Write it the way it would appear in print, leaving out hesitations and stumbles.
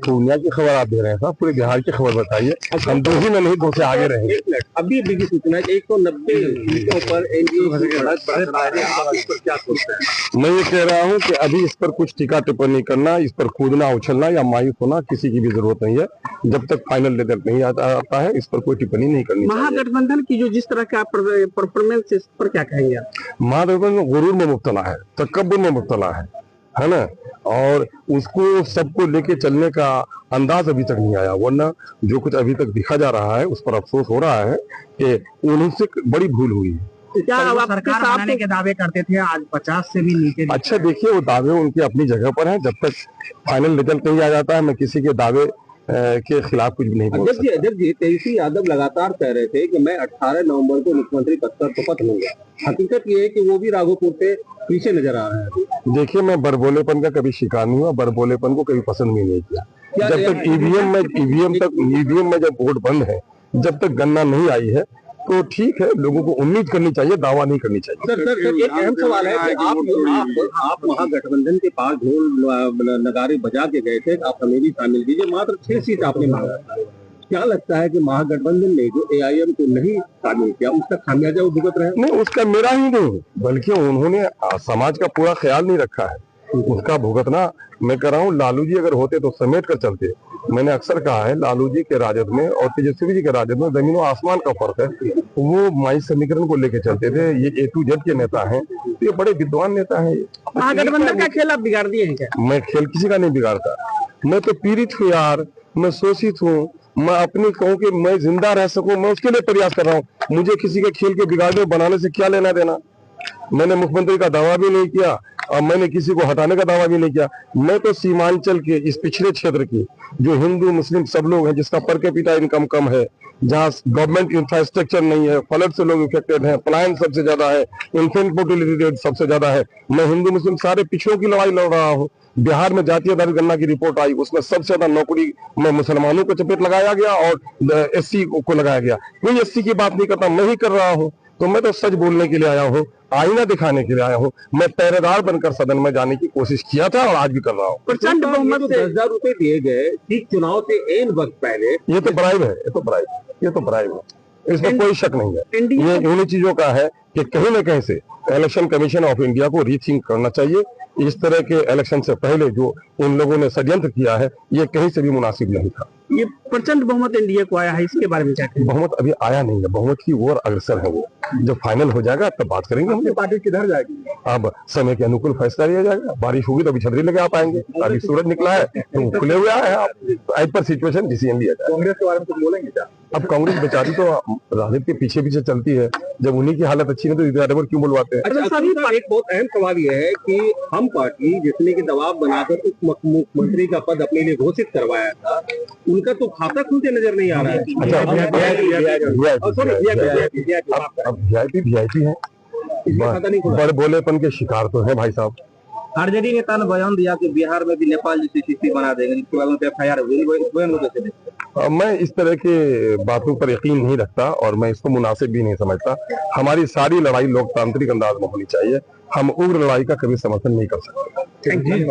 पूर्णिया की खबर आप दे रहे हैं साहब, पूरे बिहार की खबर बताइए। हम दो ही में नहीं, दो से आगे रहेंगे। अभी की सूचना है 190 सीटों पर एनडीए क्या सोचते हैं? मैं ये कह रहा हूँ कि अभी इस पर कुछ टीका टिप्पणी करना, इस पर कूदना उछलना या मायूस होना किसी की भी जरूरत नहीं है। जब तक फाइनल रिजल्ट नहीं आता है, इस पर कोई टिप्पणी नहीं करनी चाहिए। महागठबंधन की जो जिस तरह का परफॉर्मेंस, इस पर क्या कहेंगे आप? महागठबंधन गुरूर में मुब्तला है, तकब्बुर में मुब्तला है ना, और उसको सबको लेके चलने का अंदाज अभी तक नहीं आया। वरना जो कुछ अभी तक दिखा जा रहा है उस पर अफसोस हो रहा है कि उनसे बड़ी भूल हुई है। क्या सरकार बनाने के दावे करते थे, आज 50 से भी नीचे? अच्छा देखिए, वो दावे उनकी अपनी जगह पर हैं। जब तक फाइनल रिजल्ट नहीं आ जाता है, मैं किसी के दावे के खिलाफ कुछ भी नहीं बोल सकता। जब तेजस्वी यादव लगातार कह रहे थे कि मैं 18 नवंबर को मुख्यमंत्री पद पर शपथ लूंगा, हकीकत ये है कि वो भी राघोपुर से पीछे नजर आ रहा है। देखिए, मैं बरबोलेपन का कभी शिकार नहीं हुआ, बरबोलेपन को कभी पसंद भी नहीं किया। जब तक ईवीएम में जब वोट बंद है, जब तक गणना नहीं आई है, तो ठीक है, लोगों को उम्मीद करनी चाहिए, दावा नहीं करनी चाहिए। सर एक अहम सवाल है कि आप महागठबंधन के पास ढोल नगारे बजा के गए थे, आप हमें भी शामिल कीजिए, मात्र 6 सीट आपने मांगा। क्या लगता है कि महागठबंधन ने जो एआईएम को नहीं शामिल किया, उसका खामियाजा वो भुगत रहे हैं? नहीं, उसका मेरा ही नहीं, बल्कि उन्होंने समाज का पूरा ख्याल नहीं रखा है, उसका भुगतना मैं कर रहा हूँ। लालू जी अगर होते तो समेट कर चलते। मैंने अक्सर कहा है, लालू जी के राजद में और तेजस्वी जी के राजद में जमीन और आसमान का फर्क है। वो माई समीकरण को लेकर चलते थे। ये A to Z के नेता हैं, तो ये बड़े विद्वान नेता हैं। महागठबंधन का खेल आप बिगाड़ दिए हैं क्या? मैं खेल किसी का नहीं बिगाड़ता। मैं तो पीड़ित हूँ यार, मैं शोषित हूँ। मैं अपनी कहूँ कि मैं जिंदा रह सकूं, मैं उसके लिए प्रयास कर रहा हूँ। मुझे किसी के खेल के बिगाड़ने बनाने से क्या लेना देना। मैंने मुख्यमंत्री का दावा भी नहीं किया और मैंने किसी को हटाने का दावा भी नहीं किया। मैं तो सीमांचल के इस पिछड़े क्षेत्र की जो हिंदू मुस्लिम सब लोग हैं, जिसका पर कैपिटा इनकम कम है, जहाँ गवर्नमेंट इंफ्रास्ट्रक्चर नहीं है, फ्लड से लोग इफेक्टेड हैं, पलायन सबसे ज्यादा है, इन्फेंट मोर्टेलिटी रेट सबसे ज्यादा है। मैं हिंदू मुस्लिम सारे पिछड़ों की लड़ाई लड़ रहा हूँ। बिहार में जातीय आधारित गणना की रिपोर्ट आई, उसमें सबसे ज्यादा नौकरी में मुसलमानों को चपेट लगाया गया और SC को लगाया गया। कोई SC की बात नहीं करता, मैं ही कर रहा हूँ। तो मैं तो सच बोलने के लिए आया हूँ, आईना दिखाने के लिए आया हूँ। मैं पहरेदार बनकर सदन में जाने की कोशिश किया था और आज भी कर रहा हूँ। प्रचंड बहुमत से 10,000 रुपए दिए गए ठीक चुनाव से एन वक्त पहले, ये तो ब्राइब है, ये तो ब्राइब है, इसमें कोई शक नहीं है। ये उन्हीं चीजों का है कि कहीं न कहीं से इलेक्शन कमीशन ऑफ इंडिया को रीथिंक करना चाहिए। इस तरह के इलेक्शन से पहले जो इन लोगों ने षड्यंत्र किया है, ये कहीं से भी मुनासिब नहीं था। ये प्रचंड बहुमत एनडीए को आया है, इसके बारे में क्या कहें? बहुमत अभी आया नहीं है, बहुमत की ओर अग्रसर है वो। जब फाइनल हो जाएगा तब बात करेंगे। हम पार्टी किधर जाएगी? अब समय के अनुकूल फैसला लिया जाएगा। बारिश होगी तो अभी छतरी लेके आ पाएंगे, अभी सूरज निकला है तो खुले हुए आए हैं। आप एज पर सिचुएशन डिसीजन लिया जाए। कांग्रेस के बारे में कुछ बोलेंगे क्या? अब कांग्रेस बेचारी तो राजनीति के पीछे पीछे चलती है, जब उन्हीं की हालत अच्छी है तो इधर क्यों बुलवाते हैं? अच्छा, एक बहुत अहम सवाल यह है कि हम पार्टी जिसने की दबाव बनाकर उस मुख्यमंत्री का पद अपने लिए घोषित करवाया था, उनका तो खाता खुलते नजर नहीं आ रहा है। अब VIP है, बड़े भोलेपन के शिकार तो है भाई साहब। आरजेडी नेता ने बयान दिया कि बिहार में भी नेपाल जैसी स्थिति बना देंगे, इसके बाद FIR हुई। मैं इस तरह के बातों पर यकीन नहीं रखता और मैं इसको मुनासिब भी नहीं समझता। हमारी सारी लड़ाई लोकतांत्रिक अंदाज में होनी चाहिए। हम उग्र लड़ाई का कभी समर्थन नहीं कर सकते।